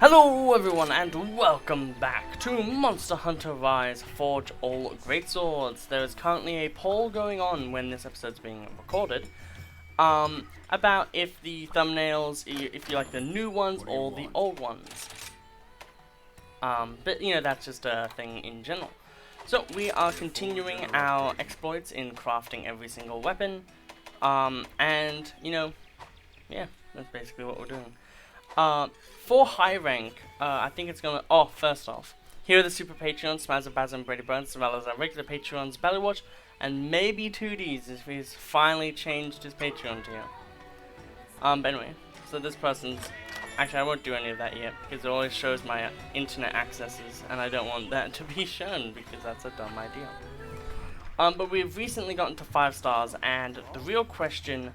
Hello everyone and welcome back to Monster Hunter Rise Forge All Greatswords. There is currently a poll going on when this episode's being recorded about if the thumbnails, if you like the new ones or the old ones. But you know, that's just a thing in general. So we are continuing our exploits in crafting every single weapon, and you know, yeah, that's basically what we're doing. For high rank, I think it's gonna. Oh, first off, here are the super Patreons: Smazza, Baz, and Brady Burns, as well as our regular Patreons, Bellywatch, and maybe 2Ds if he's finally changed his Patreon tier. But anyway, so this person's. Actually, I won't do any of that yet because it always shows my internet accesses, and I don't want that to be shown because that's a dumb idea. But we've recently gotten to 5 stars, and the real question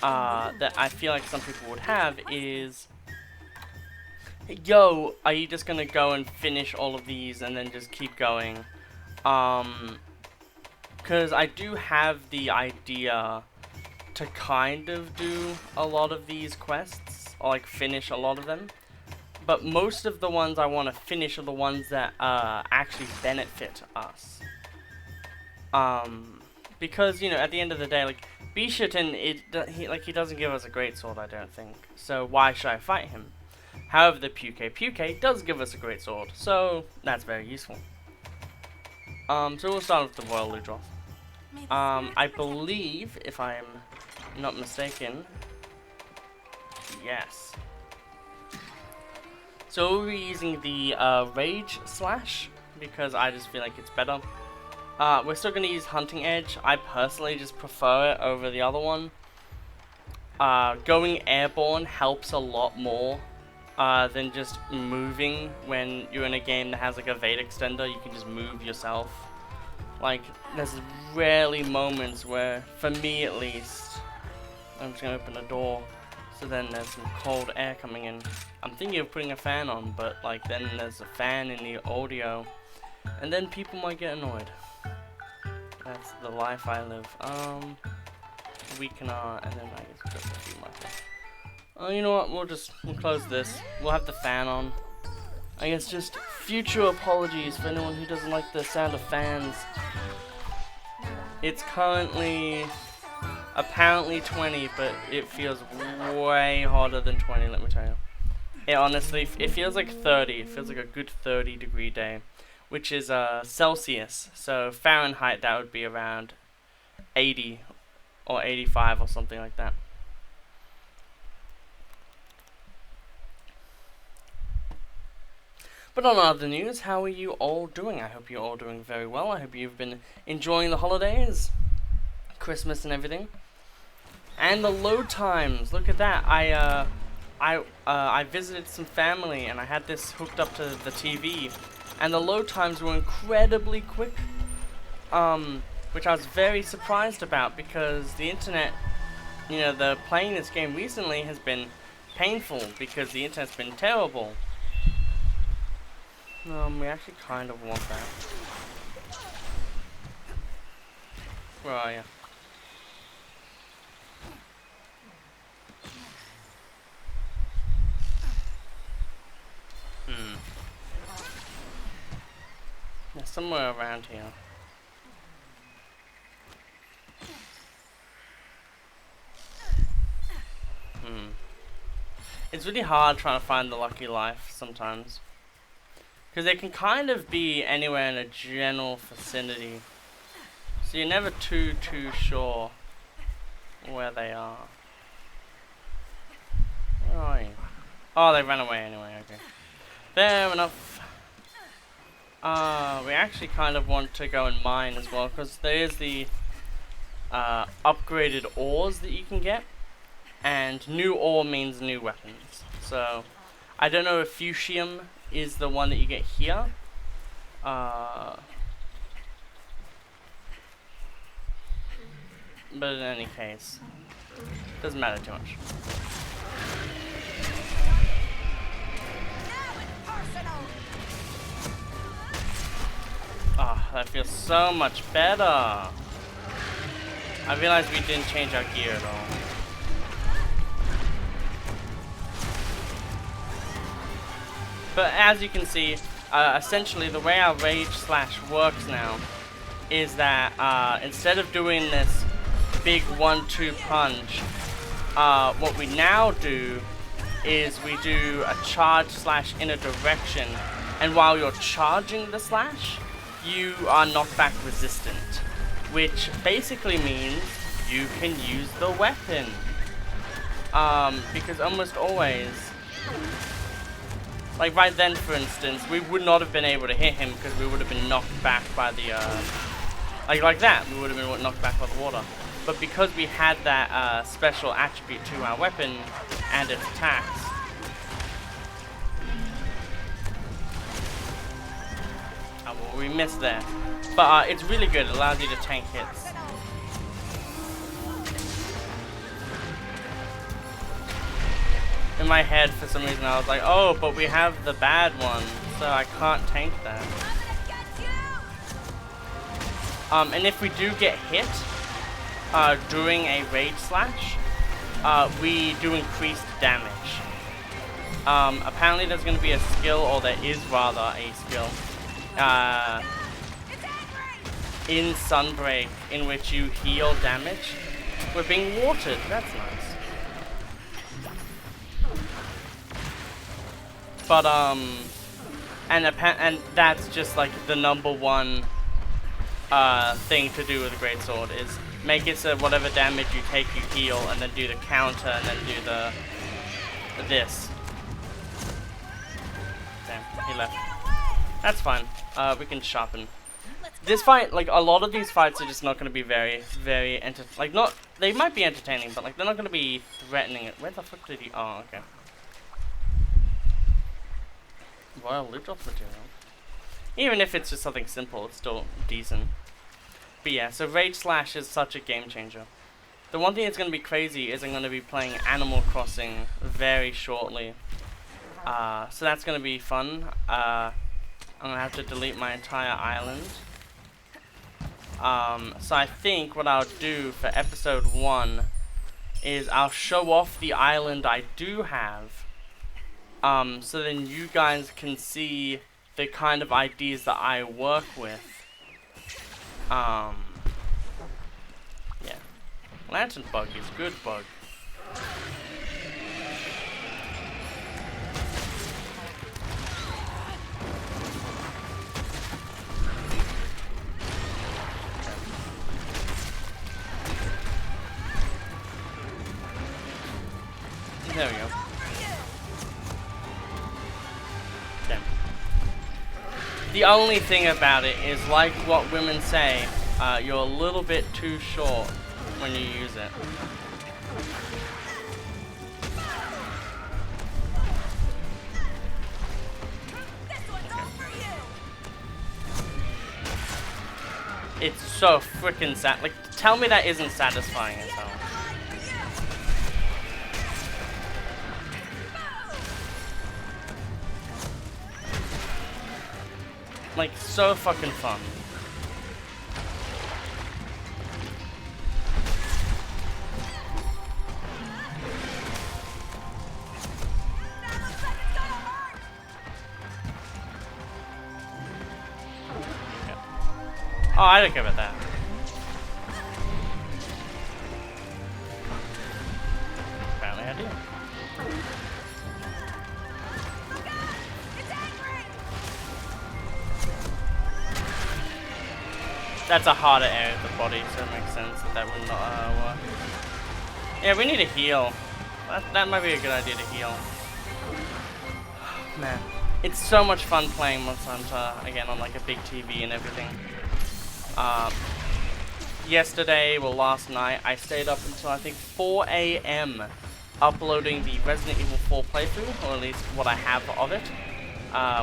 that I feel like some people would have is, yo, are you just gonna go and finish all of these and then just keep going? Because I do have the idea to kind of do a lot of these quests, or like finish a lot of them, but most of the ones I want to finish are the ones that actually benefit us. Because, you know, at the end of the day, like, Bishatin, he doesn't give us a greatsword, I don't think, so why should I fight him? However, the Puke does give us a greatsword, so that's very useful. So we'll start with the Royal Ludroth. I believe, if I'm not mistaken, yes. So we'll be using the Rage Slash, because I just feel like it's better. We're still going to use Hunting Edge. I personally just prefer it over the other one. Going airborne helps a lot more than just moving when you're in a game that has like a Vade extender. You can just move yourself. Like, there's rarely moments where, for me at least, I'm just going to open the door, so then there's some cold air coming in. I'm thinking of putting a fan on, but like then there's a fan in the audio, and then people might get annoyed. That's the life I live. Weaken our, and then I guess we'll go for my. Oh, you know what? We'll close this. We'll have the fan on. I guess just future apologies for anyone who doesn't like the sound of fans. It's currently apparently 20, but it feels way hotter than 20. Let me tell you. It honestly, it feels like 30. It feels like a good 30-degree day, which is Celsius. So Fahrenheit, that would be around 80 or 85 or something like that. But on other news, how are you all doing? I hope you're all doing very well. I hope you've been enjoying the holidays, Christmas and everything. And the load times, look at that. I visited some family and I had this hooked up to the TV, and the load times were incredibly quick, which I was very surprised about because the internet, you know, playing this game recently has been painful because the internet's been terrible. We actually kind of want that. Where are you? Yeah, somewhere around here. It's really hard trying to find the lucky life sometimes, because they can kind of be anywhere in a general vicinity, so you're never too sure where they are. Where are you? Oh, they ran away anyway, okay. Fair enough. We actually kind of want to go and mine as well, because there is the upgraded ores that you can get, and new ore means new weapons. So I don't know if Fuchsium is the one that you get here. But in any case, doesn't matter too much. Ah, that feels so much better. I realized we didn't change our gear at all. But as you can see, essentially the way our Rage Slash works now is that instead of doing this big 1-2 punch, what we now do is we do a charge slash in a direction, and while you're charging the slash, you are knockback resistant, which basically means you can use the weapon. Because almost always, like right then for instance, we would not have been able to hit him because we would have been knocked back by the, like that, we would have been knocked back by the water. But because we had that special attribute to our weapon and its attacks, oh, well, we missed there. But it's really good, it allows you to tank hits. In my head, for some reason, I was like, oh, but we have the bad one, so I can't tank that. And if we do get hit during a Rage Slash, we do increased damage. Apparently there's going to be a skill, or there is rather a skill, in Sunbreak in which you heal damage with being watered. That's nice. But and that's just like the #1 thing to do with the Greatsword is make it so whatever damage you take you heal, and then do the counter, and then do the this. Damn, he left. That's fine. We can sharpen. This fight, like a lot of these fights, are just not going to be very like not. They might be entertaining, but like they're not going to be threatening. Where the fuck did he? Oh, okay. Royal loot off material. Even if it's just something simple, it's still decent. But yeah, so Rage Slash is such a game changer. The one thing that's going to be crazy is I'm going to be playing Animal Crossing very shortly. So that's going to be fun. I'm going to have to delete my entire island. So I think what I'll do for episode 1 is I'll show off the island I do have. So then you guys can see the kind of ideas that I work with. Yeah. Lantern bug is good bug. There we go. The only thing about it is, like what women say, you're a little bit too short when you use it. It's so freaking sad. Like, tell me that isn't satisfying as hell. Like, so fucking fun. Okay. Oh, I don't care about that. Apparently I do. That's a harder area of the body, so it makes sense that would not work. Yeah, we need a heal. That might be a good idea to heal. Man, it's so much fun playing Monster Hunter again on like a big TV and everything. Yesterday, well last night, I stayed up until I think 4 AM uploading the Resident Evil 4 playthrough, or at least what I have of it.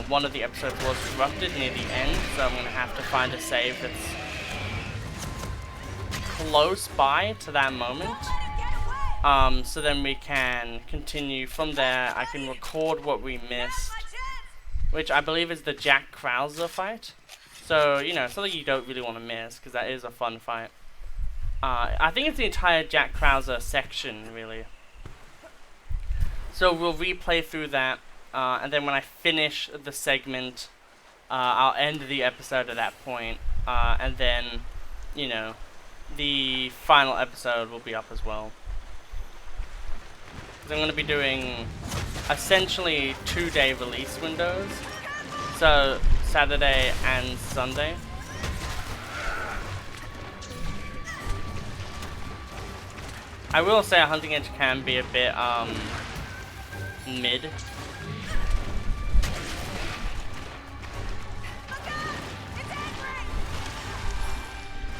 One of the episodes was corrupted near the end, so I'm going to have to find a save that's close by to that moment. So then we can continue from there. I can record what we missed, which I believe is the Jack Krauser fight. So, you know, something you don't really want to miss, because that is a fun fight. I think it's the entire Jack Krauser section, really. So we'll replay through that. and then when I finish the segment, I'll end the episode at that point, and then, you know, the final episode will be up as well. Because I'm going to be doing essentially 2-day release windows, so Saturday and Sunday. I will say a Hunting Edge can be a bit mid.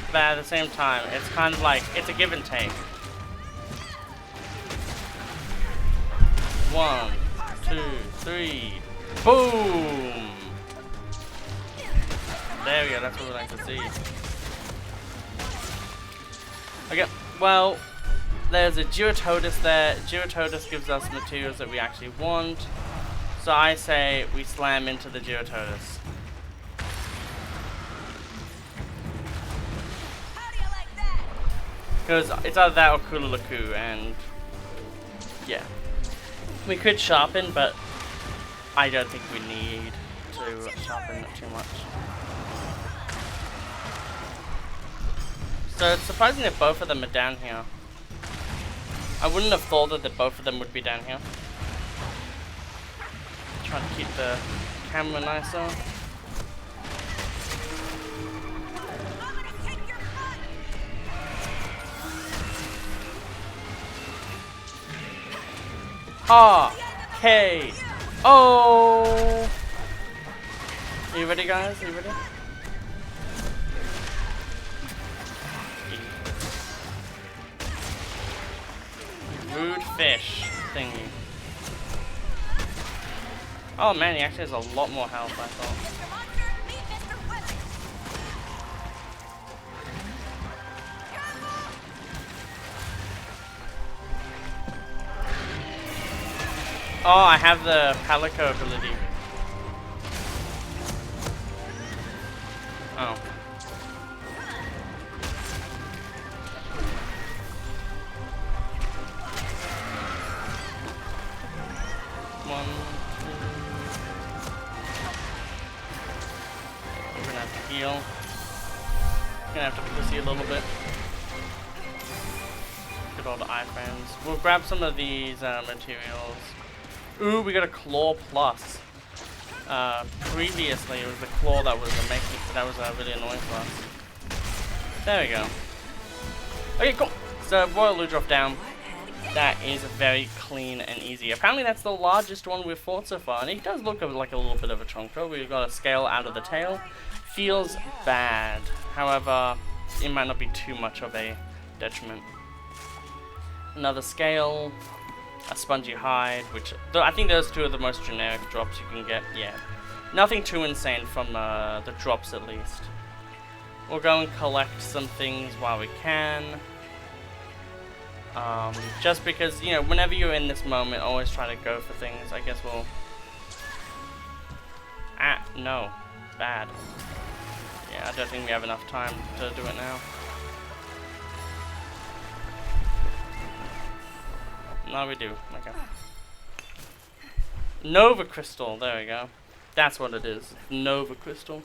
But at the same time, it's kind of like, it's a give and take. 1, 2, 3, boom! There we go, that's what we like to see. Okay, well, there's a Geototus there. Geototus gives us materials that we actually want. So I say we slam into the Geototus. Because it's either that or Kululaku, and yeah. We could sharpen, but I don't think we need to sharpen it too much. So it's surprising that both of them are down here. I wouldn't have thought that both of them would be down here. Trying to keep the camera nicer. R-K-O! Are you ready, guys? Are you ready? Rude fish thingy. Oh man, he actually has a lot more health, I thought. Oh, I have the Palico ability. Oh. One, two. We're gonna have to heal. Gonna have to pussy a little bit. Get all the eye friends. We'll grab some of these materials. Ooh, we got a claw plus. Previously it was the claw that was really annoying for us. There we go. Okay, cool. So Royal Ludroth down. That is very clean and easy. Apparently that's the largest one we've fought so far, and it does look like a little bit of a chonker. We've got a scale out of the tail. Feels bad. However, it might not be too much of a detriment. Another scale. A spongy hide, which I think those two are the most generic drops you can get. Yeah, nothing too insane from the drops at least. We'll go and collect some things while we can. Just because, you know, whenever you're in this moment, always try to go for things. I guess we'll... Ah, no. Bad. Yeah, I don't think we have enough time to do it now. No, we do. Okay. Nova Crystal. There we go. That's what it is. Nova Crystal.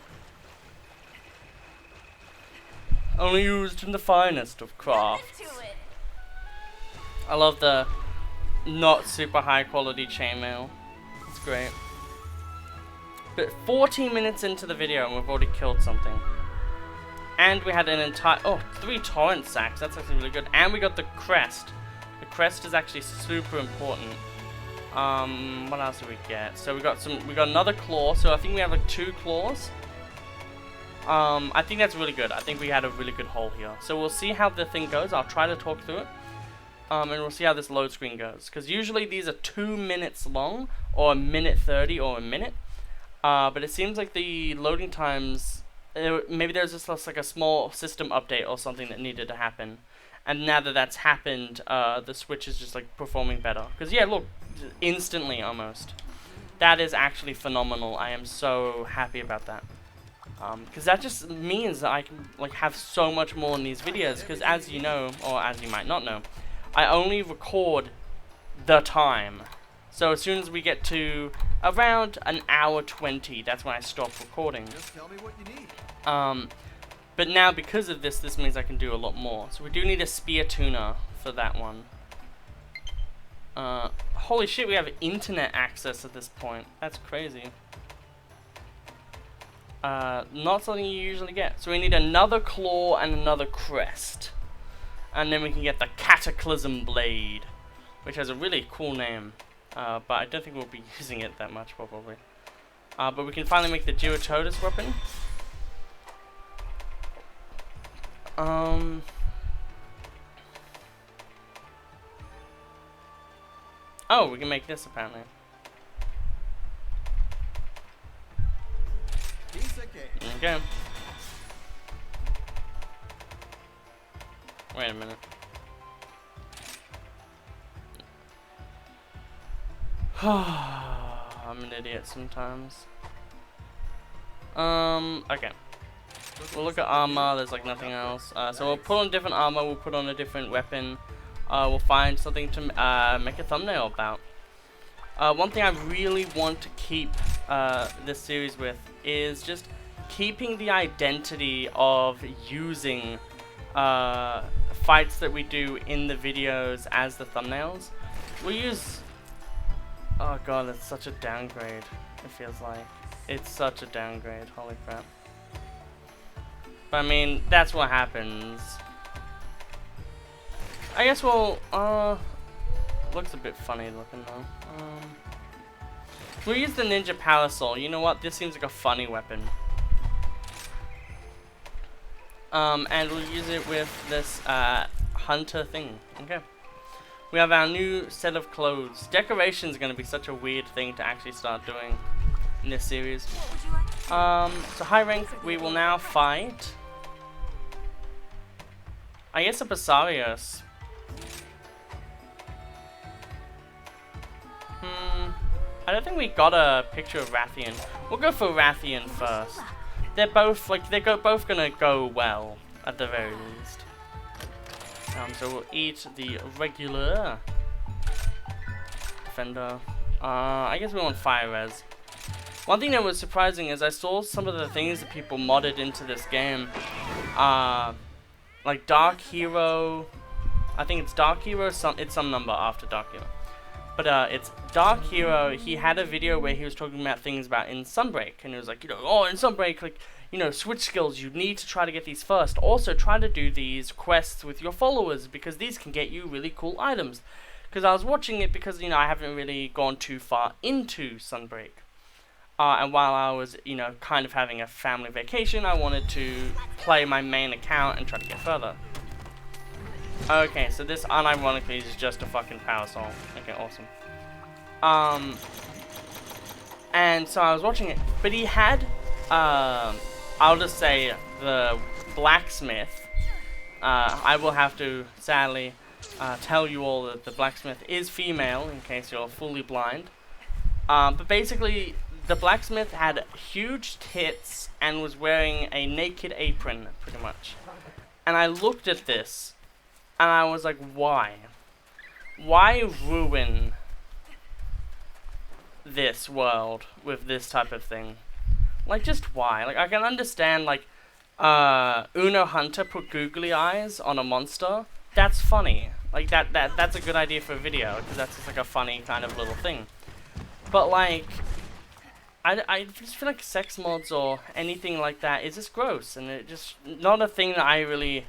Only used in the finest of crafts. I love the not super high quality chainmail. It's great. But 14 minutes into the video and we've already killed something. And we had an entire... Oh, 3 torrent sacks. That's actually really good. And we got the crest. The crest is actually super important. What else did we get? So we got another claw. So I think we have like 2 claws. I think that's really good. I think we had a really good haul here. So we'll see how the thing goes. I'll try to talk through it. And we'll see how this load screen goes. Because usually these are 2 minutes long, or 1:30 or a minute. But it seems like the loading times, maybe there's just like a small system update or something that needed to happen. And now that that's happened, the Switch is just like performing better. Because yeah, look, instantly almost. That is actually phenomenal. I am so happy about that. Because that just means that I can like have so much more in these videos. Because as you know, or as you might not know, I only record the time. So as soon as we get to around an hour 20. That's when I stopped recording. Just tell me what you need. But now because of this, this means I can do a lot more. So we do need a spear tuner for that one. Holy shit, we have internet access at this point. That's crazy. Not something you usually get. So we need another claw and another crest. And then we can get the Cataclysm Blade, which has a really cool name. But I don't think we'll be using it that much, probably. But we can finally make the Geototus weapon. Oh, we can make this apparently. Okay. Wait a minute. I'm an idiot sometimes. Okay. We'll look at armor, there's like nothing else. So we'll put on different armor, we'll put on a different weapon. We'll find something to make a thumbnail about. One thing I really want to keep this series with is just keeping the identity of using fights that we do in the videos as the thumbnails. We'll use... Oh god, it's such a downgrade, it feels like. It's such a downgrade, holy crap. But I mean, that's what happens. I guess we'll, looks a bit funny looking though. We'll use the Ninja Parasol. You know what? This seems like a funny weapon. And we'll use it with this, hunter thing. Okay. We have our new set of clothes. Decoration is going to be such a weird thing to actually start doing in this series. So high rank, we will now fight, I guess, a Basarios. I don't think we got a picture of Rathian. We'll go for Rathian first. They're both like both gonna go well at the very least. So we'll eat the regular defender. I guess we want fire res. One thing that was surprising is I saw some of the things that people modded into this game. Like Dark Hero. I think it's Dark Hero. It's some number after Dark Hero. But it's Dark Hero. He had a video where he was talking about things about in Sunbreak, and he was like, you know, oh, in Sunbreak, like, you know, switch skills, you need to try to get these first. Also, try to do these quests with your followers, because these can get you really cool items. Because I was watching it because, you know, I haven't really gone too far into Sunbreak. And while I was, you know, kind of having a family vacation, I wanted to play my main account and try to get further. Okay, so this unironically is just a fucking parasol. Okay, awesome. And so I was watching it, but he had, I'll just say, the blacksmith. I will have to, sadly, tell you all that the blacksmith is female, in case you're fully blind. But basically, the blacksmith had huge tits and was wearing a naked apron, pretty much. And I looked at this, and I was like, why? Why ruin this world with this type of thing? Like, just why? Like, I can understand, like, Uno Hunter put googly eyes on a monster. That's funny. Like, that's a good idea for a video, because that's just, like, a funny kind of little thing. But, like, I just feel like sex mods or anything like that is just gross, and it just not a thing that I really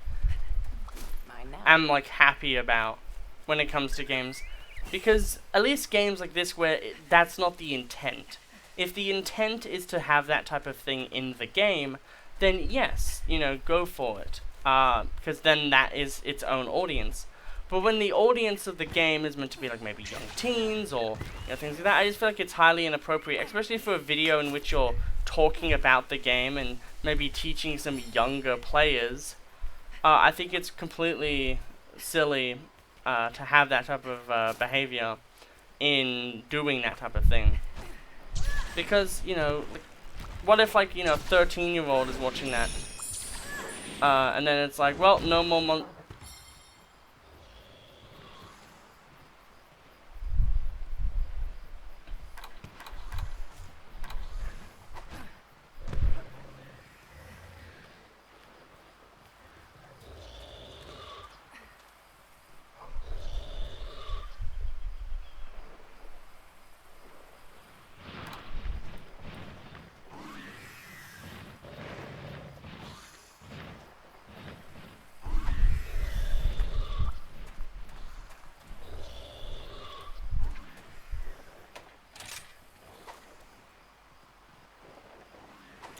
am like happy about when it comes to games, because at least games like this where that's not the intent. If the intent is to have that type of thing in the game, then yes, you know, go for it, because then that is its own audience. But when the audience of the game is meant to be like maybe young teens or, you know, things like that, I just feel like it's highly inappropriate, especially for a video in which you're talking about the game and maybe teaching some younger players. I think it's completely silly to have that type of behavior in doing that type of thing. Because, you know, like, what if, like, you know, a 13-year-old is watching that, and then it's like, well, no more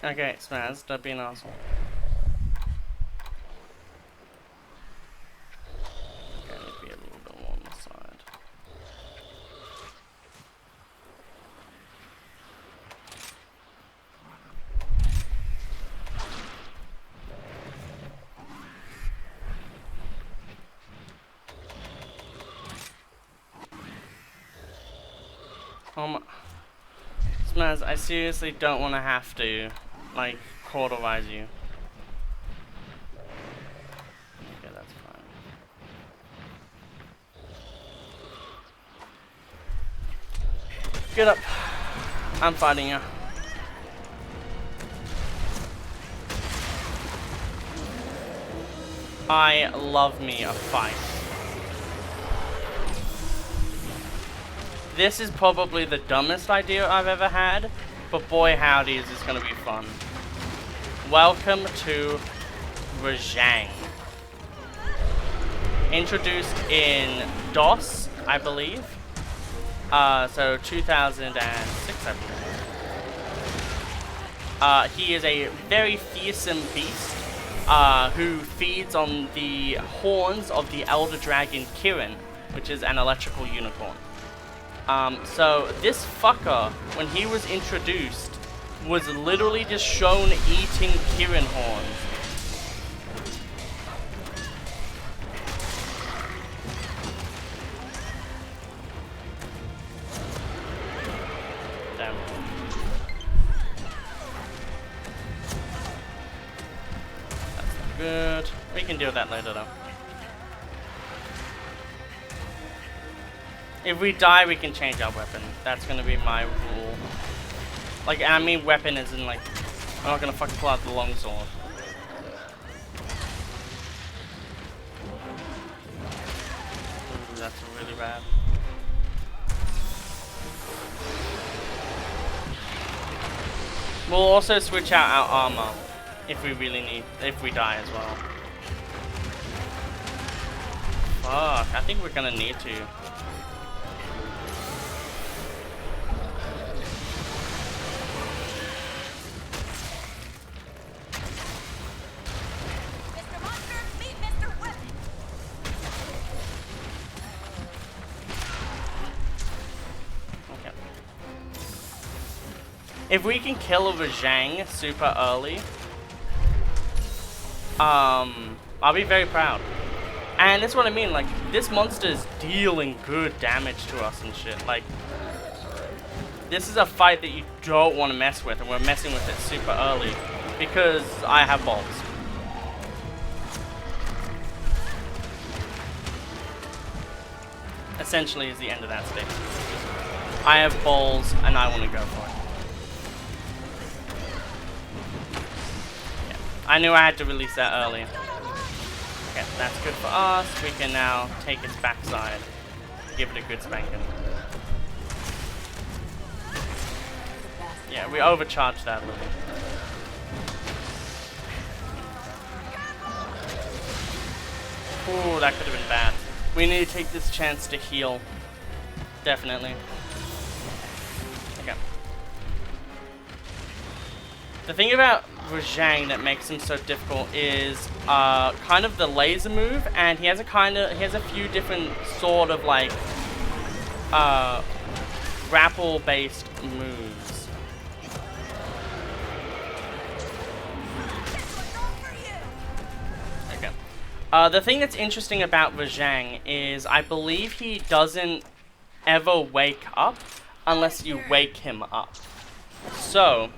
Okay, Smaz, don't be an asshole. Okay, need to be a little bit more on the side. Smaz, I seriously don't want to have to, like, cauterize you. Okay, that's fine. Get up. I'm fighting you. I love me a fight. This is probably the dumbest idea I've ever had, but boy howdy is this gonna be fun. Welcome to Rajang. Introduced in DOS, I believe. So 2006, I believe. He is a very fearsome beast, who feeds on the horns of the elder dragon Kirin, which is an electrical unicorn. So this fucker, when he was introduced, was literally just shown eating Kirin horns. Damn. That's not good. We can deal with that later though. If we die, we can change our weapon. That's gonna be my rule. Like, I mean weapon as in, like, I'm not gonna fucking pull out the longsword. Ooh, that's really bad. We'll also switch out our armor if we really need, if we die as well. Fuck, I think we're gonna need to. If we can kill a Rajang super early, I'll be very proud. And that's what I mean, like, this monster is dealing good damage to us and shit. Like, this is a fight that you don't want to mess with, and we're messing with it super early because I have balls. Essentially is the end of that statement. I have balls and I want to go for it. I knew I had to release that early. Okay, that's good for us. We can now take its backside. Give it a good spanking. Yeah, we overcharged that a little. Ooh, that could have been bad. We need to take this chance to heal. Definitely. Okay. The thing about Rajang that makes him so difficult is kind of the laser move, and he has a few different sort of like grapple based moves. Okay. The thing that's interesting about Rajang is I believe he doesn't ever wake up unless you wake him up. So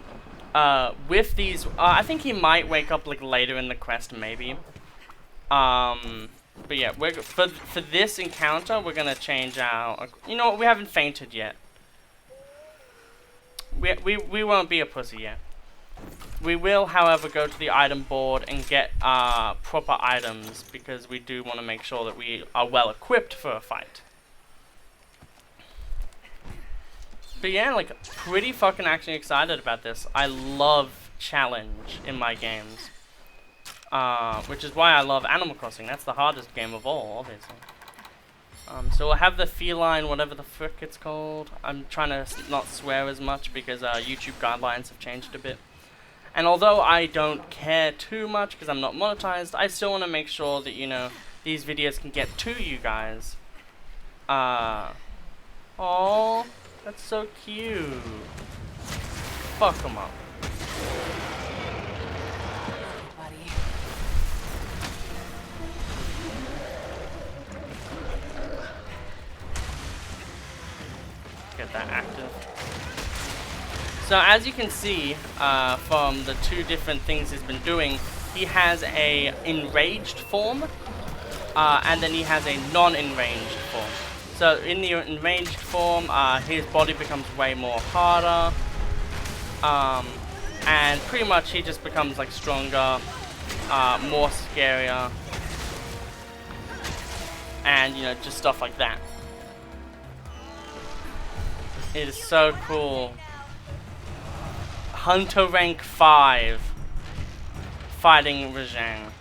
with these, I think he might wake up like later in the quest, maybe. But yeah, for this encounter, we're gonna change our. You know what? We haven't fainted yet. We won't be a pussy yet. We will, however, go to the item board and get proper items because we do want to make sure that we are well equipped for a fight. But yeah, like, pretty fucking actually excited about this. I love challenge in my games. Which is why I love Animal Crossing. That's the hardest game of all, obviously. So we'll have the feline, whatever the frick it's called. I'm trying to not swear as much because YouTube guidelines have changed a bit. And although I don't care too much because I'm not monetized, I still want to make sure that, you know, these videos can get to you guys. Oh, that's so cute. Fuck them up. Get that active. So as you can see from the two different things he's been doing, he has a enraged form and then he has a non-enraged form. So in the enraged form, his body becomes way more harder, and pretty much he just becomes like stronger, more scarier, and you know, just stuff like that. It is so cool. Hunter rank 5 fighting Rajang.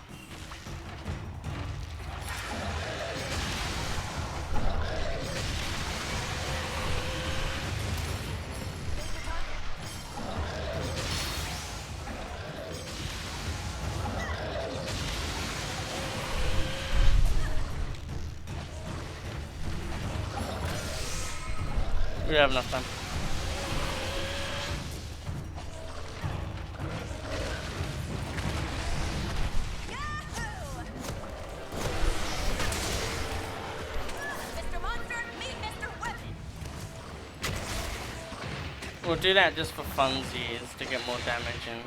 We have enough time. We'll do that just for funsies to get more damage in.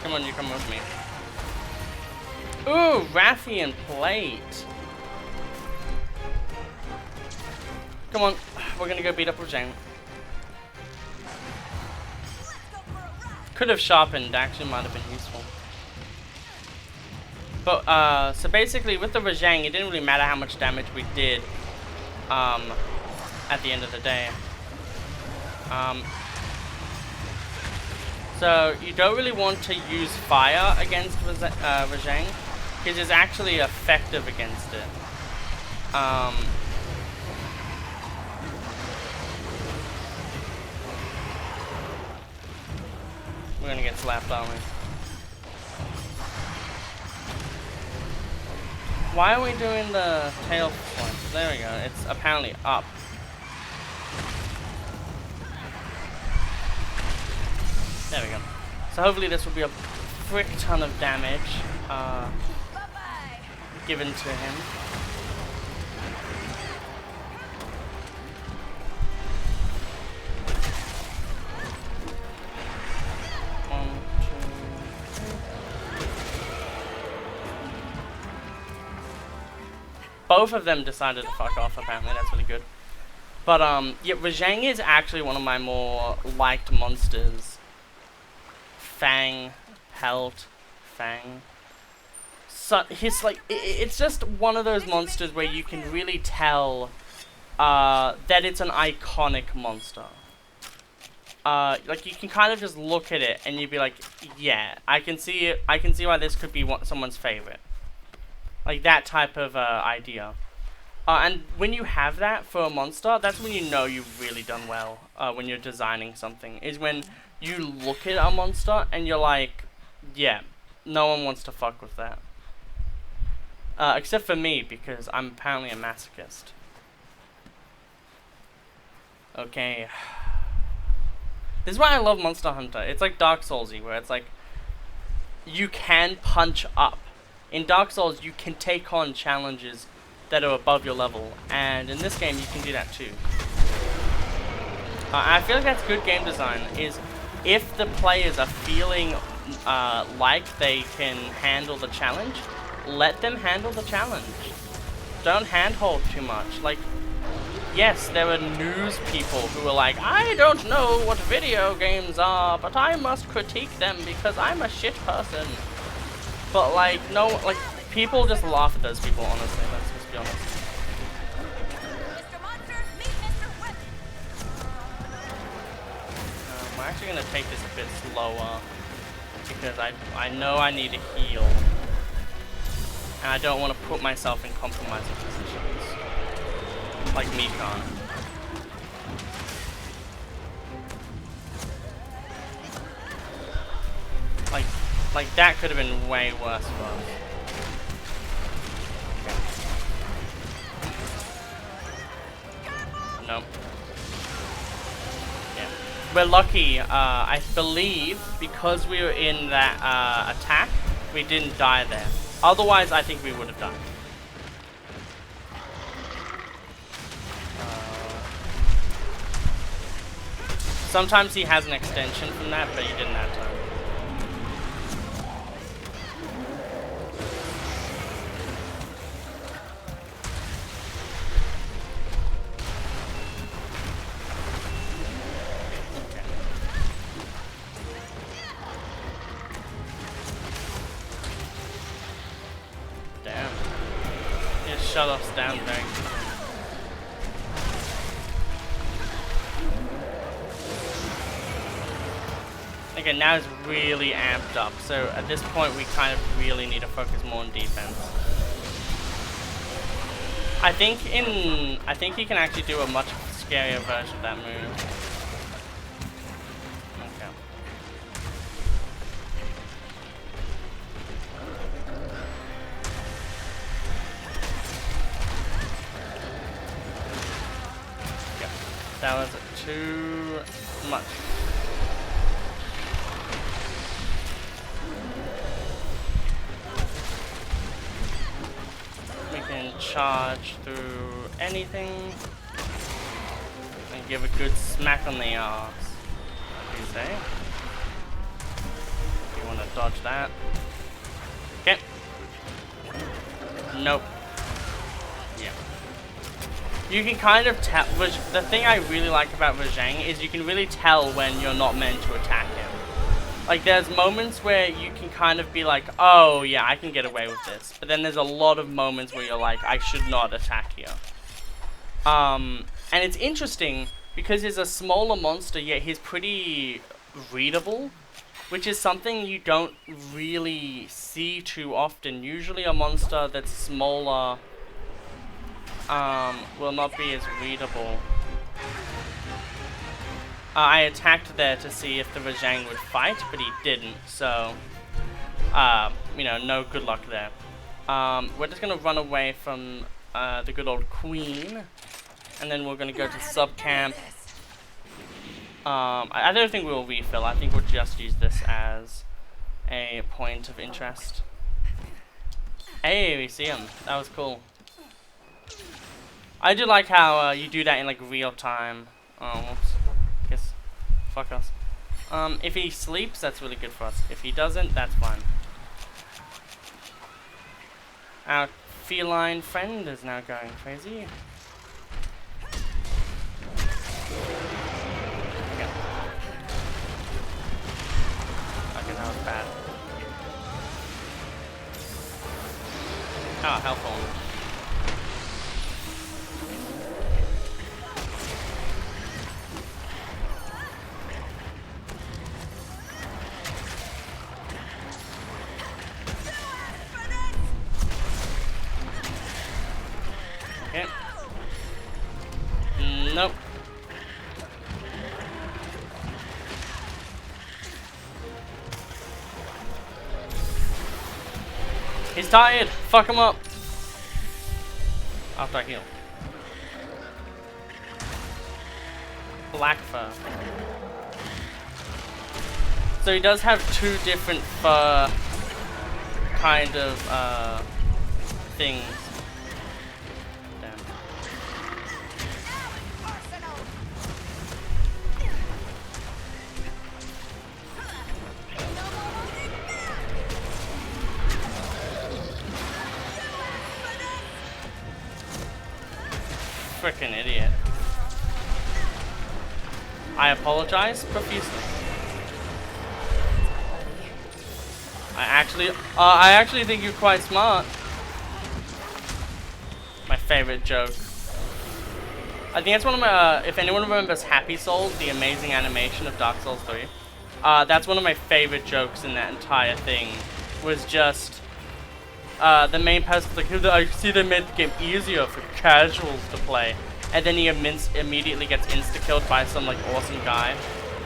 Come on, you come with me. Ooh, Raffian plate. Come on, we're gonna go beat up Rajang. Could have sharpened, actually might have been useful. But, so basically with the Rajang, it didn't really matter how much damage we did, at the end of the day. So you don't really want to use fire against Rajang, because it's actually effective against it. We're gonna get slapped, aren't we? Why are we doing the tail point? There we go. It's apparently up. There we go. So hopefully this will be a frick ton of damage given to him. Both of them decided to fuck off, apparently. That's really good. But, yeah, Rajang is actually one of my more liked monsters. Fang, Pelt, Fang. So, he's like, it's just one of those monsters where you can really tell that it's an iconic monster. Like, you can kind of just look at it and you'd be like, yeah, I can see it. I can see why this could be someone's favorite. Like that type of idea. And when you have that for a monster, that's when you know you've really done well when you're designing something. Is when you look at a monster and you're like, yeah, no one wants to fuck with that. Except for me, because I'm apparently a masochist. Okay. This is why I love Monster Hunter. It's like Dark Souls-y, where it's like, you can punch up. In Dark Souls, you can take on challenges that are above your level, and in this game, you can do that too. I feel like that's good game design, is if the players are feeling like they can handle the challenge, let them handle the challenge. Don't handhold too much. Like, yes, there are news people who are like, I don't know what video games are, but I must critique them because I'm a shit person. But like, no, like, people just laugh at those people, honestly, let's just be honest. We're actually going to take this a bit slower, because I know I need to heal. And I don't want to put myself in compromising positions. Like Mikan. Like, that could have been way worse for us. Nope. Yeah. We're lucky, I believe, because we were in that attack, we didn't die there. Otherwise, I think we would have died. Sometimes he has an extension from that, but he didn't that time. Shut us down there. Okay, now it's really amped up. So at this point, we kind of really need to focus more on defense. I think he can actually do a much scarier version of that move. That was too much. We can charge through anything and give a good smack on the arse. What do you say? You want to dodge that? Okay. Nope. You can kind of tell. The thing I really like about Rajang is you can really tell when you're not meant to attack him. Like, there's moments where you can kind of be like, oh yeah, I can get away with this. But then there's a lot of moments where you're like, I should not attack here. And it's interesting because he's a smaller monster, yet he's pretty readable, which is something you don't really see too often. Usually a monster that's smaller will not be as readable. I attacked there to see if the Rajang would fight, but he didn't, so you know, no good luck there. We're just gonna run away from the good old queen, and then we're gonna go to sub camp. I don't think we'll refill. I think we'll just use this as a point of interest. Hey, we see him. That was cool. I do like how you do that in like real time. Oh, whoops. Guess, fuck us. If he sleeps, that's really good for us. If he doesn't, that's fine. Our feline friend is now going crazy. Okay. Okay, that was bad. Oh, helpful. Okay. Nope. He's tired. Fuck him up. After I heal. Black fur. So he does have two different fur kind of things. Frickin' idiot. I apologize profusely. I actually think you're quite smart. My favorite joke. I think that's one of my, if anyone remembers Happy Souls, the amazing animation of Dark Souls 3, that's one of my favorite jokes in that entire thing, was just, the main person's like, I see they made the game easier for casuals to play. And then he immediately gets insta-killed by some, like, awesome guy.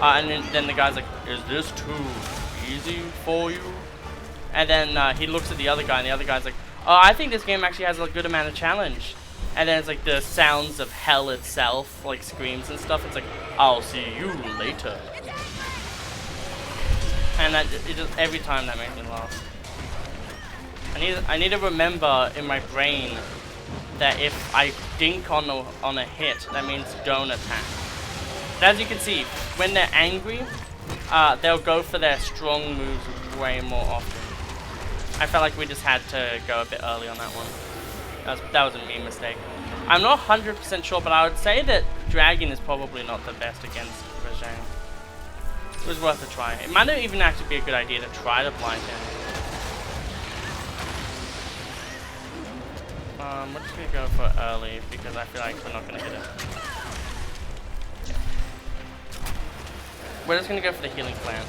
And then the guy's like, is this too easy for you? And then he looks at the other guy, and the other guy's like, oh, I think this game actually has a good amount of challenge. And then it's like the sounds of hell itself, like screams and stuff. It's like, I'll see you later. And that it just every time that makes me laugh. I need to remember in my brain that if I dink on a hit, that means don't attack. But as you can see, when they're angry, they'll go for their strong moves way more often. I felt like we just had to go a bit early on that one. That was a me mistake. I'm not 100% sure, but I would say that Dragon is probably not the best against Rajang. It was worth a try. It might not even actually be a good idea to try to blind him. We're just gonna go for early because I feel like we're not gonna hit it. We're just gonna go for the healing plant.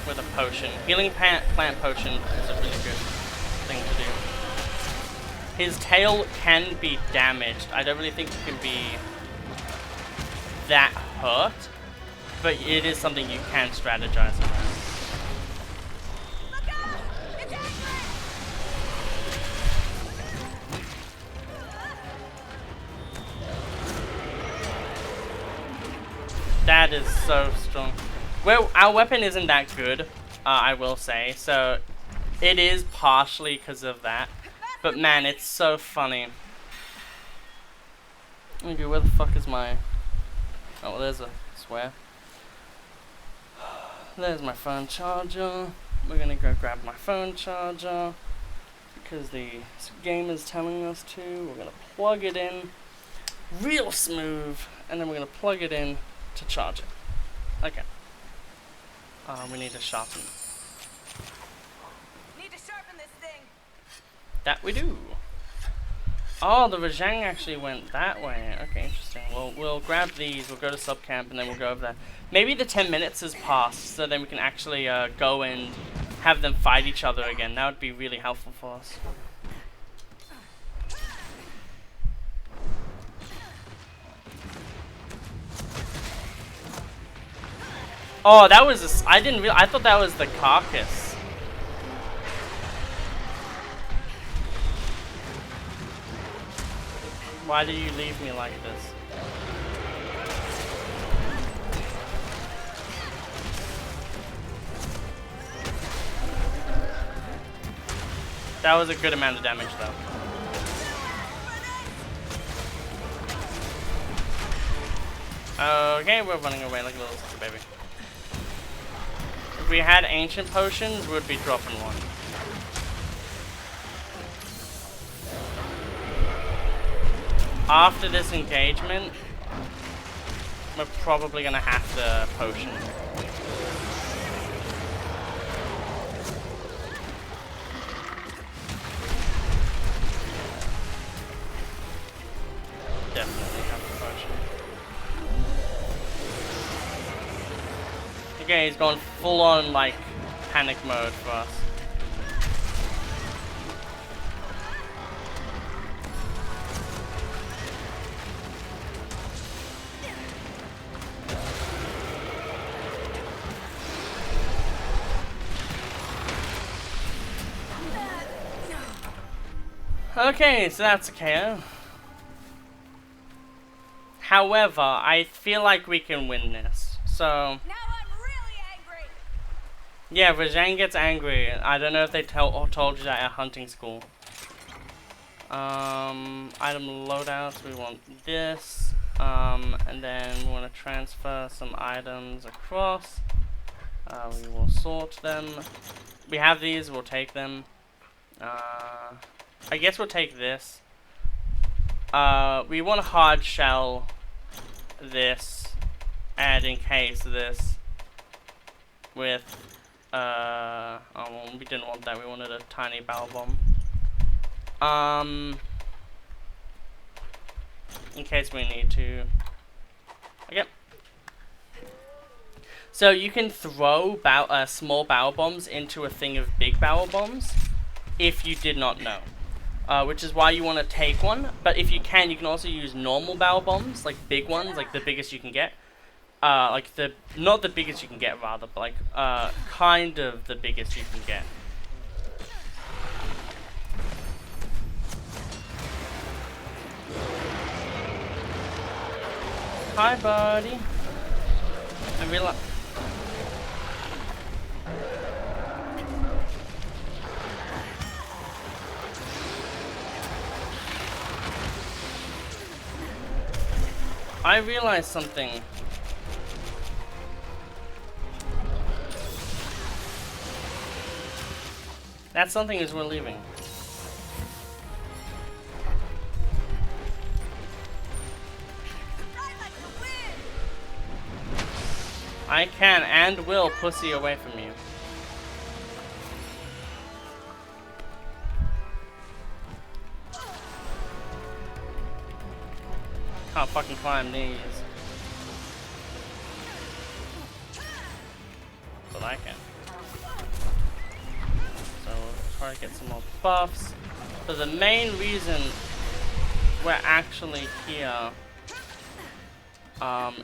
With a potion. Healing plant potion is a really good thing to do. His tail can be damaged. I don't really think it can be that hurt, but it is something you can strategize around. That is so strong. Well, our weapon isn't that good, I will say, so it is partially because of that. But man, it's so funny. Okay, where the fuck is my... Oh, well, there's a swear. There's my phone charger. We're gonna go grab my phone charger because the game is telling us to. We're gonna plug it in real smooth, and then we're gonna plug it in to charge it. Okay. We need to sharpen. Need to sharpen this thing. That we do. Oh, the Rajang actually went that way. Okay, interesting. Well, we'll grab these, we'll go to subcamp, and then we'll go over there. Maybe the 10 minutes has passed, so then we can actually go and have them fight each other again. That would be really helpful for us. Oh, that was I didn't realize. I thought that was the carcass. Why did you leave me like this? That was a good amount of damage, though. Okay, we're running away like a little sister baby. If we had ancient potions, we would be dropping one. After this engagement, we're probably gonna have the potion. Definitely have the potion. Okay, he's gone full on like panic mode for us. Okay, so that's a KO. However, I feel like we can win this. So Now I'm really angry. yeah, Rajang gets angry. I don't know if they told you that at hunting school. Item loadouts. We want this. And then we want to transfer some items across. We will sort them. We have these. We'll take them. I guess we'll take this. We want to hard shell this, and encase this with, oh, well, we didn't want that, we wanted a tiny barrel bomb. In case we need to. Okay. So you can throw small barrel bombs into a thing of big barrel bombs, if you did not know. Which is why you want to take one, but if you can also use normal barrel bombs, like big ones, like the biggest you can get. like not the biggest you can get rather, but like kind of the biggest you can get. Hi, buddy. I realize. I realized something. That something is we're leaving. I can and will pussy away from you. Can't fucking climb these. But I can. So we'll try to get some more buffs. But the main reason we're actually here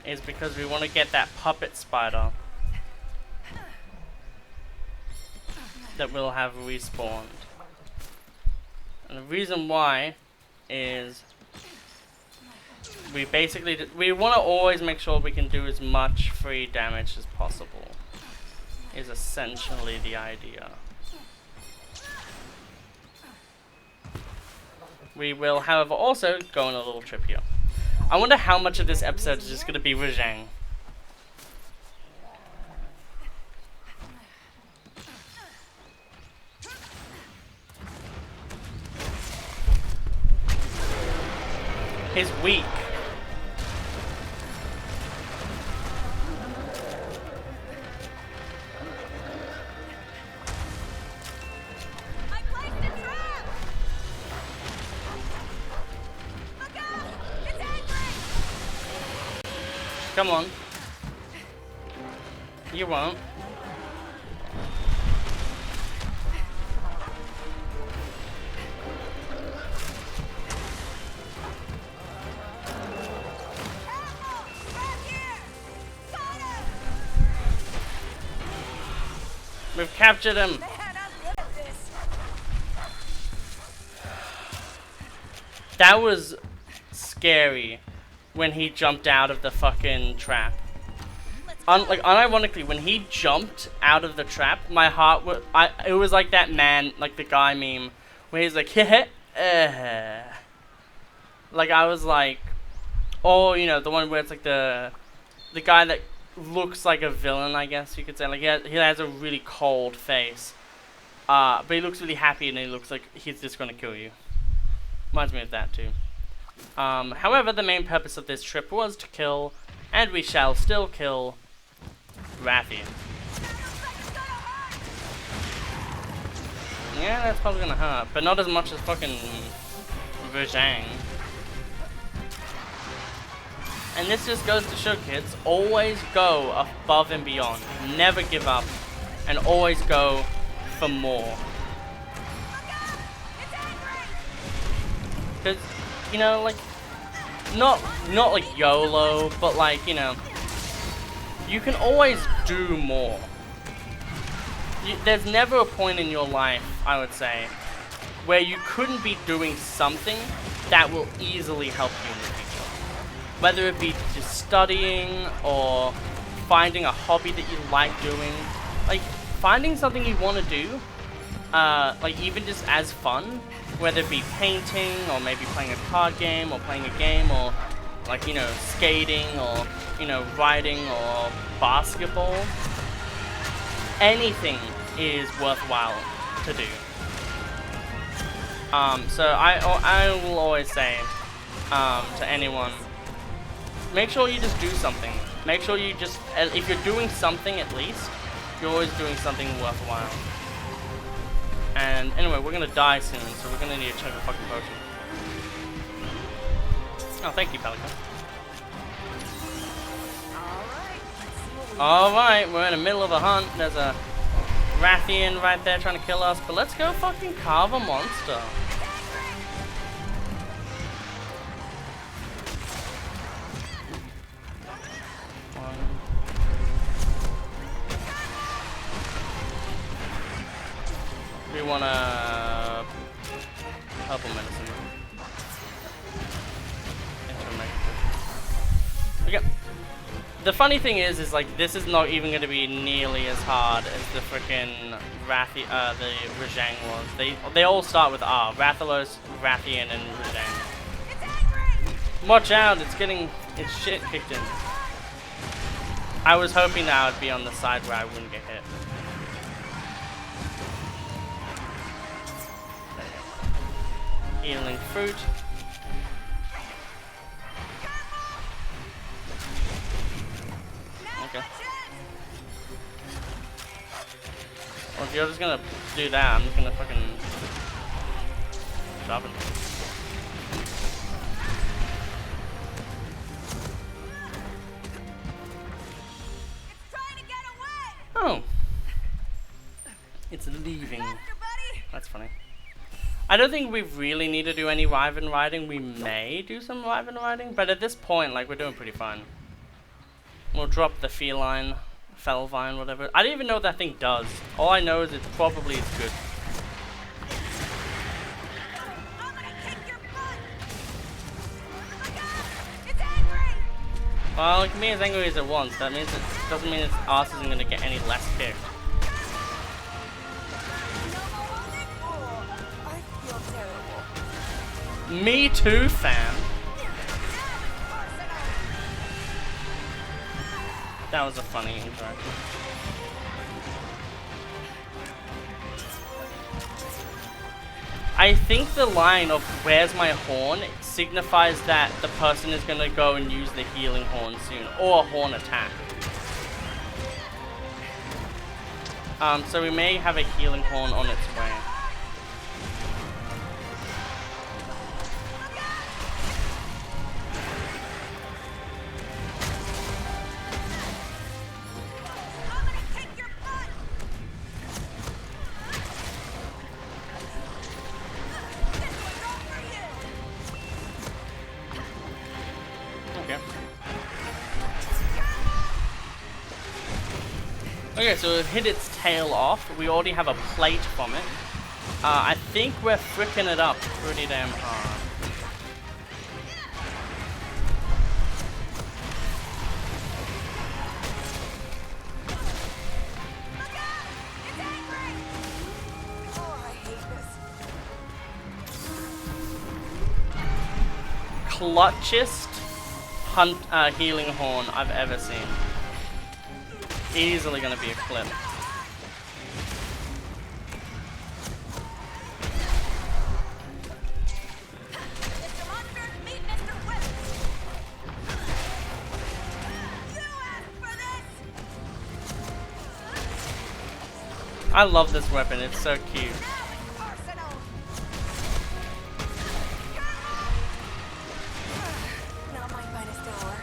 is because we want to get that puppet spider that will have respawned. And the reason why is we want to always make sure we can do as much free damage as possible, is essentially the idea. We will, however, also go on a little trip here. I wonder how much of this episode is just going to be Rajang. He's weak. I placed a trap! Look out! It's angry! Come on. You won't. We've captured him. Man, I'm good at this. That was scary when he jumped out of the fucking trap. Like unironically, when he jumped out of the trap, my heart was. It was like that man, like the guy meme, where he's like, heh. Like I was like, oh, you know, the one where it's like the guy that looks like a villain, I guess you could say. Like he has a really cold face, but he looks really happy and he looks like he's just gonna kill you. Reminds me of that too. However, the main purpose of this trip was to kill, and we shall still kill, Rathian. Yeah, that's probably gonna hurt, but not as much as fucking Rajang. And this just goes to show, kids, always go above and beyond. Never give up, and always go for more. Because, you know, like, not like YOLO, but like, you know, you can always do more. There's never a point in your life, I would say, where you couldn't be doing something that will easily help you in the future. Whether it be just studying or finding a hobby that you like doing. Like, finding something you want to do, like even just as fun, whether it be painting or maybe playing a card game or playing a game or like, you know, skating or, you know, riding or basketball. Anything is worthwhile to do. So I will always say to anyone, make sure you just do something. Make sure you just, if you're doing something at least, you're always doing something worthwhile. And anyway, we're gonna die soon, so we're gonna need to chug a fucking potion. Oh, thank you, Pelican. Alright, we're in the middle of a hunt. There's a Rathian right there trying to kill us, but let's go fucking carve a monster. One, want a herbal medicine. Okay. The funny thing is like this is not even going to be nearly as hard as the frickin' the Rajang was. They all start with R. Rathalos, Rathian, and Rajang. It's angry! Watch out! It's getting its shit kicked in. I was hoping that I would be on the side where I wouldn't get hit. Healing fruit. Okay. Well, if you're just gonna do that, I'm just gonna fucking stop it. It's trying to get away! Oh. It's leaving. Faster, buddy! That's funny. I don't think we really need to do any Riven riding. We may do some Riven riding, but at this point, like, we're doing pretty fine. We'll drop the feline, felvine, whatever. I don't even know what that thing does. All I know is it's probably good. I'm gonna kick your butt! Look out! It's angry! Well, it can be as angry as it wants. That means it doesn't mean its ass isn't gonna get any less kicked. I feel terrible. Me too, fam. That was a funny interaction. I think the line of "Where's my horn?" signifies that the person is gonna go and use the healing horn soon, or a horn attack. So we may have a healing horn on its way. I'm gonna kick your butt! This one's all for you! Okay. Okay, so we've hit its tail off. We already have a plate from it. I think we're fricking it up pretty damn hard. Look out! It's angry! Oh, I hate this. Clutchest healing horn I've ever seen. Easily gonna be a clip. Mr. Monsters, meet Mr. Whip! You asked for this! I love this weapon, it's so cute. Now it's personal! Not my finest hour.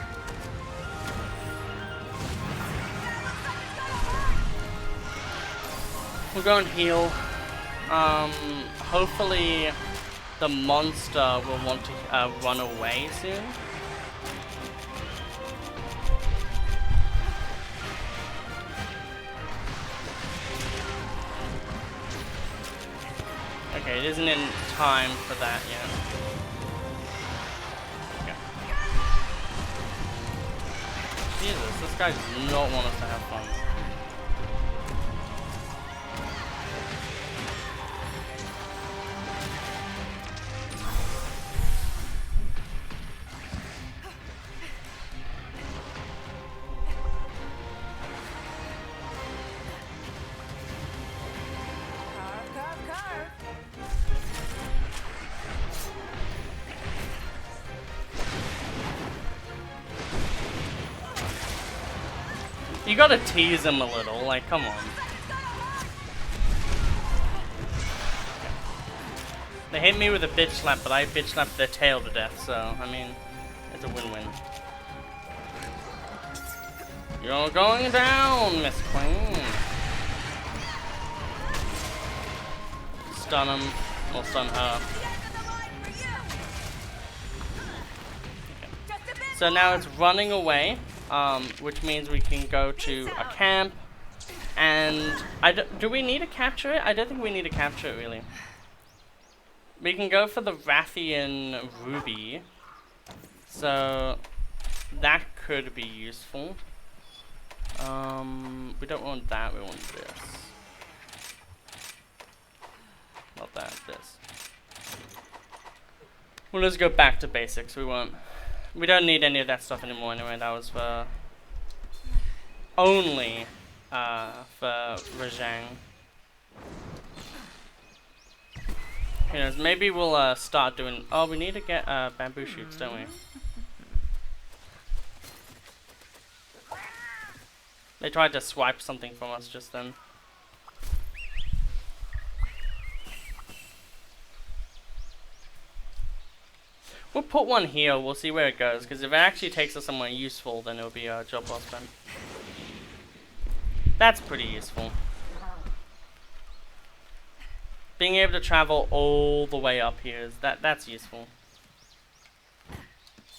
That looks like it's gonna hurt! We'll go and heal. Hopefully the monster will want to run away soon. Okay, it isn't in time for that yet. Okay. Jesus, this guy does not want us to have fun. Carve, carve, carve! You gotta tease him a little, like, come on. They hit me with a bitch slap, but I bitch slapped their tail to death, so, I mean, it's a win-win. You're going down, Miss Queen. Stun him, or stun her. So now it's running away, which means we can go to a camp And do we need to capture it? I don't think we need to capture it really. We can go for the Rathian Ruby. So that could be useful. We don't want that, we want this. Not that, this. Well, let's go back to basics. We don't need any of that stuff anymore anyway. That was for only for Rajang. Who knows, maybe we'll start doing, oh, we need to get bamboo shoots, don't we? They tried to swipe something from us just then. We'll put one here, we'll see where it goes, because if it actually takes us somewhere useful, then it'll be a job well spent. That's pretty useful. Being able to travel all the way up here, that's useful.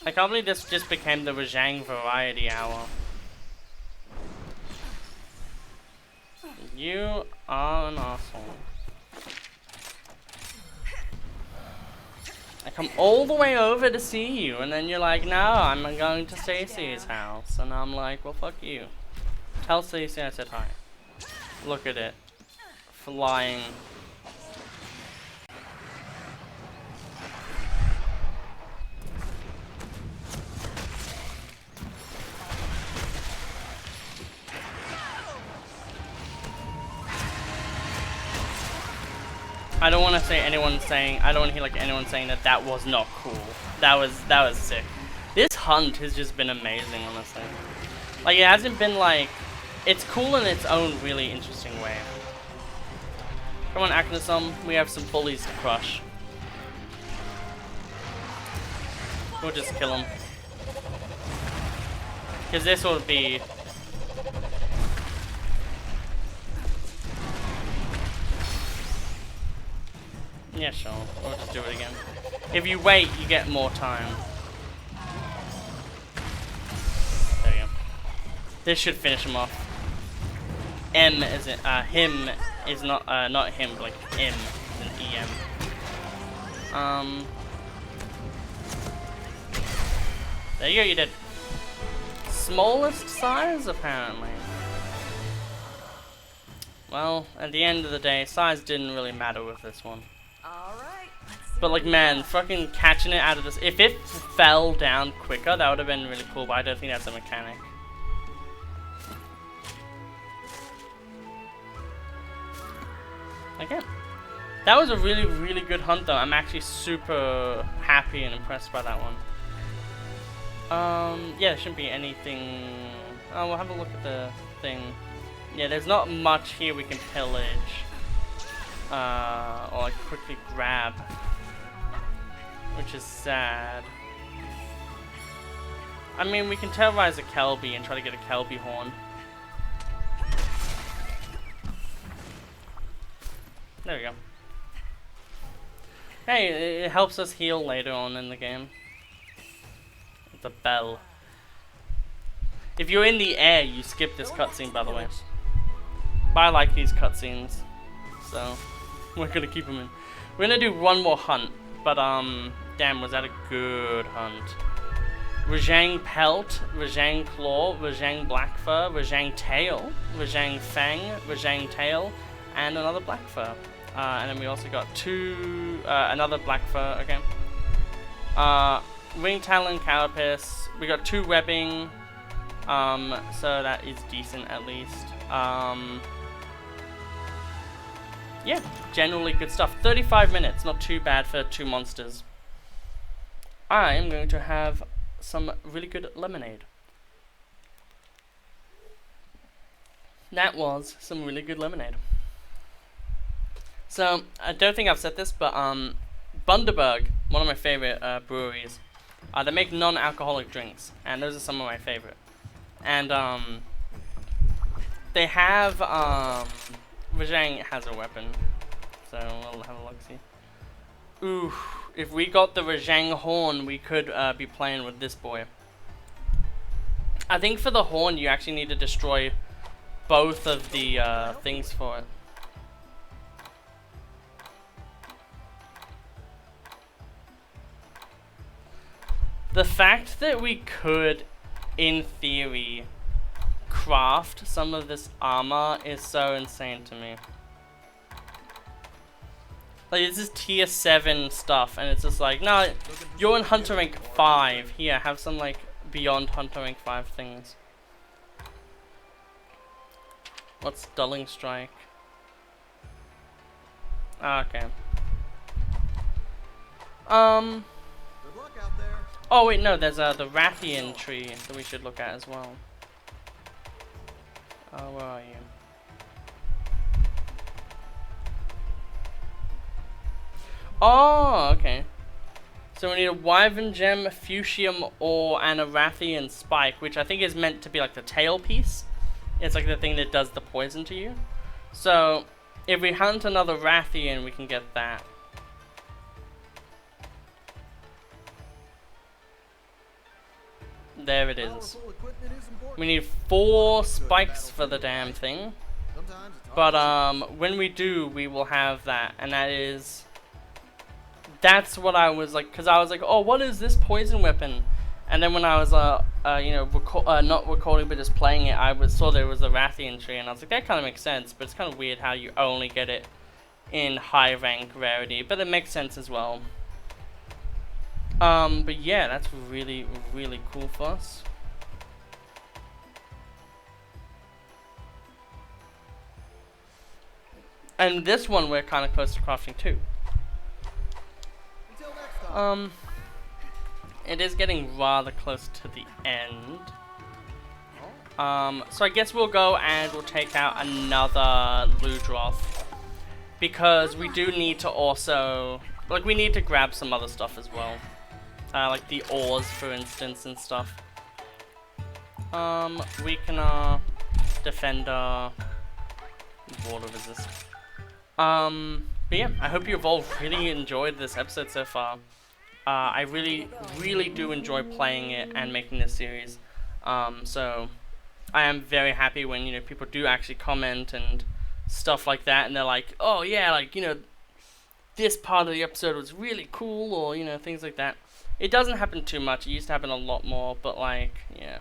I can't believe this just became the Rajang Variety Hour. You are an asshole. I come all the way over to see you, and then you're like, no, I'm going to Stacey's house. And I'm like, well, fuck you. Tell Stacey I said hi. Look at it. Flying. I don't want to say anyone saying, I don't want to hear like anyone saying that that was not cool. That was sick. This hunt has just been amazing, honestly. Like, it hasn't been like, it's cool in its own really interesting way. Come on, Aknosum, we have some bullies to crush. We'll just kill them. Because this will be... Yeah, sure. We'll just do it again. If you wait, you get more time. There we go. This should finish him off. M isn't, him is not him, but like M is an EM. There you go, you did. Smallest size, apparently. Well, at the end of the day, size didn't really matter with this one. Alright. But like, man, fucking catching it out of this. If it fell down quicker, that would have been really cool, but I don't think that's a mechanic. Again. That was a really, really good hunt though. I'm actually super happy and impressed by that one. Yeah, there shouldn't be anything. Oh, we'll have a look at the thing. Yeah, there's not much here we can pillage. Or like quickly grab. Which is sad. I mean, we can terrorize a Kelby and try to get a Kelby horn. There we go. Hey, it helps us heal later on in the game. It's a bell. If you're in the air, you skip this cutscene, by the way. But I like these cutscenes, so we're gonna keep them in. We're gonna do one more hunt, but damn, was that a good hunt? Rajang Pelt, Rajang Claw, Rajang Blackfur, Rajang Tail, Rajang Fang, Rajang Tail, and another Blackfur. And then we also got another Blackfur, okay. Ring Talon Carapace, we got 2 webbing, so that is decent at least. Yeah, generally good stuff. 35 minutes, not too bad for 2 monsters. I am going to have some really good lemonade. That was some really good lemonade. So, I don't think I've said this, but Bundaberg, one of my favorite breweries, they make non-alcoholic drinks, and those are some of my favorite. And they have Rajang has a weapon, so we'll have a look-see. Ooh, if we got the Rajang horn, we could be playing with this boy. I think for the horn, you actually need to destroy both of the things for it. The fact that we could, in theory, craft some of this armor is so insane to me. Like, this is tier 7 stuff, and it's just like, no, you're in Hunter rank 5. Here, have some, like, beyond Hunter rank 5 things. What's Dulling Strike? Ah, okay. Good luck out there. Oh wait, no, there's the Rathian tree that we should look at as well. Where are you? Oh, okay. So we need a Wyvern Gem, a Fuchsium Ore, and a Rathian Spike, which I think is meant to be like the tail piece. It's like the thing that does the poison to you. So, if we hunt another Rathian, we can get that. There it is. Powerful equipment is important. We need 4 spikes for the damn thing. Sometimes it's hard But to when we do, we will have that, and that's what I was like, because I was like, oh, what is this poison weapon? And then when I was you know, not recording but just playing it, I saw there was a Rathian tree, and I was like, that kind of makes sense. But it's kind of weird how you only get it in high rank rarity, but it makes sense as well. But yeah, that's really, really cool for us. And this one we're kind of close to crafting too. Until next time. It is getting rather close to the end. So I guess we'll go and we'll take out another Ludroth. Because we do need to also, like, we need to grab some other stuff as well. Like the ores, for instance, and stuff. Weakener, Defender, Water Resist. But yeah, I hope you've all really enjoyed this episode so far. I really, really do enjoy playing it and making this series. So I am very happy when, you know, people do actually comment and stuff like that, and they're like, oh yeah, like, you know, this part of the episode was really cool, or, you know, things like that. It doesn't happen too much. It used to happen a lot more, but like, yeah.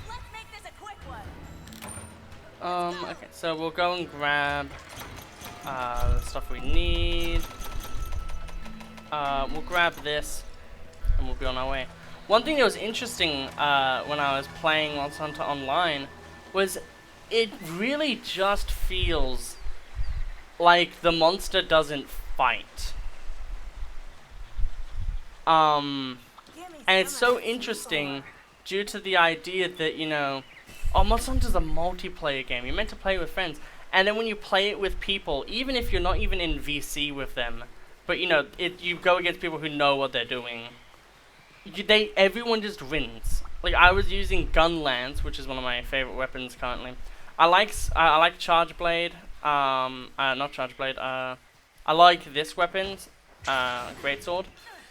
Let's make this a quick one. Okay, so we'll go and grab the stuff we need. We'll grab this, and we'll be on our way. One thing that was interesting when I was playing Monster Hunter Online was it really just feels like the monster doesn't fight. And it's so interesting due to the idea that, you know, oh, Monster Hunter's a multiplayer game. You're meant to play it with friends. And then when you play it with people, even if you're not even in VC with them, but, you know, you go against people who know what they're doing, everyone just wins. Like, I was using Gun Lance, which is one of my favorite weapons currently. I like Charge Blade. Not Charge Blade. I like this weapon, Greatsword.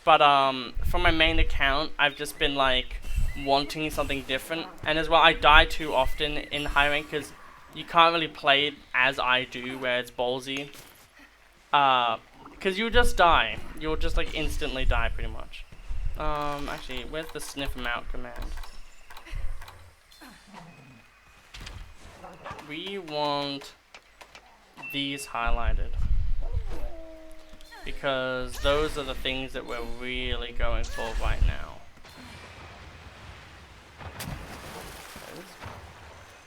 But for my main account, I've just been like wanting something different. And as well, I die too often in high rank because you can't really play it as I do, where it's ballsy. Because you'll just die. You'll just like instantly die pretty much. Actually, where's the sniff 'em out command? We want these highlighted. Because those are the things that we're really going for right now.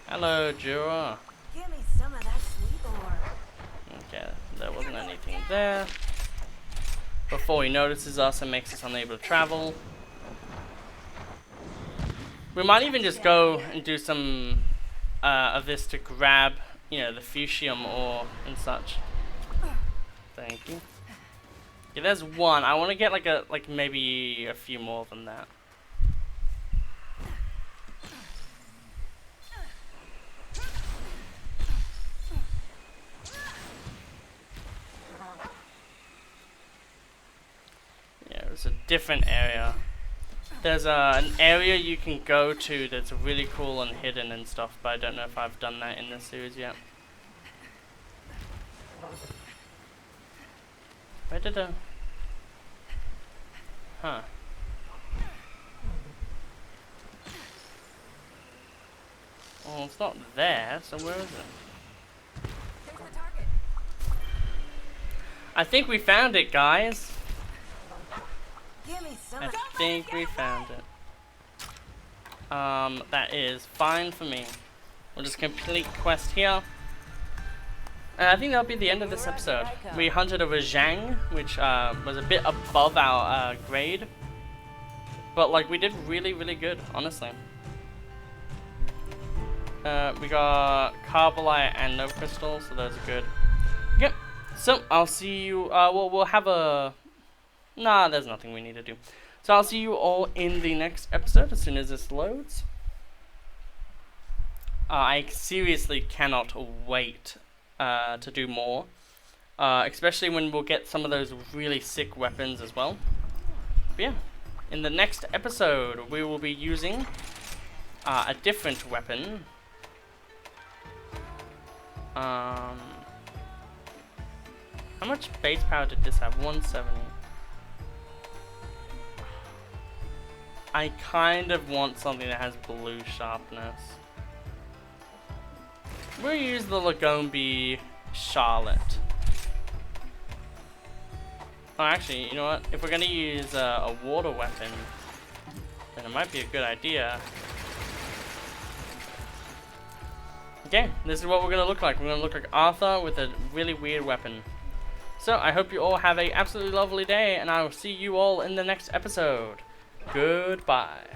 Hello, Jura. Give me some of that sweet ore. Okay, there wasn't anything there. Before he notices us and makes us unable to travel. We might even just go and do some of this to grab, you know, the Fuchsium ore and such. Thank you. Yeah, there's one. I want to get like maybe a few more than that. Yeah, it's a different area There's an area you can go to that's really cool and hidden and stuff, but I don't know if I've done that in this series yet. Where did I... Huh. Well, it's not there, so where is it? Here's the target. I think we found it, guys. Give me some. I think we found it. That is fine for me. We'll just complete quest here. And I think that'll be the end of this episode. We hunted a Rajang, which was a bit above our grade. But like, we did really, really good, honestly. We got Carbolite and no crystal, so those are good. Okay, so I'll see you, we'll have a... Nah, there's nothing we need to do. So I'll see you all in the next episode as soon as this loads. I seriously cannot wait to do more. Especially when we'll get some of those really sick weapons as well. But yeah, in the next episode we will be using a different weapon. How much base power did this have? 170. I kind of want something that has blue sharpness. We'll use the Lagombi Charlotte. Oh, actually, you know what? If we're gonna use a water weapon, then it might be a good idea. Okay, this is what we're gonna look like. We're gonna look like Arthur with a really weird weapon. So, I hope you all have a absolutely lovely day, and I will see you all in the next episode. Goodbye.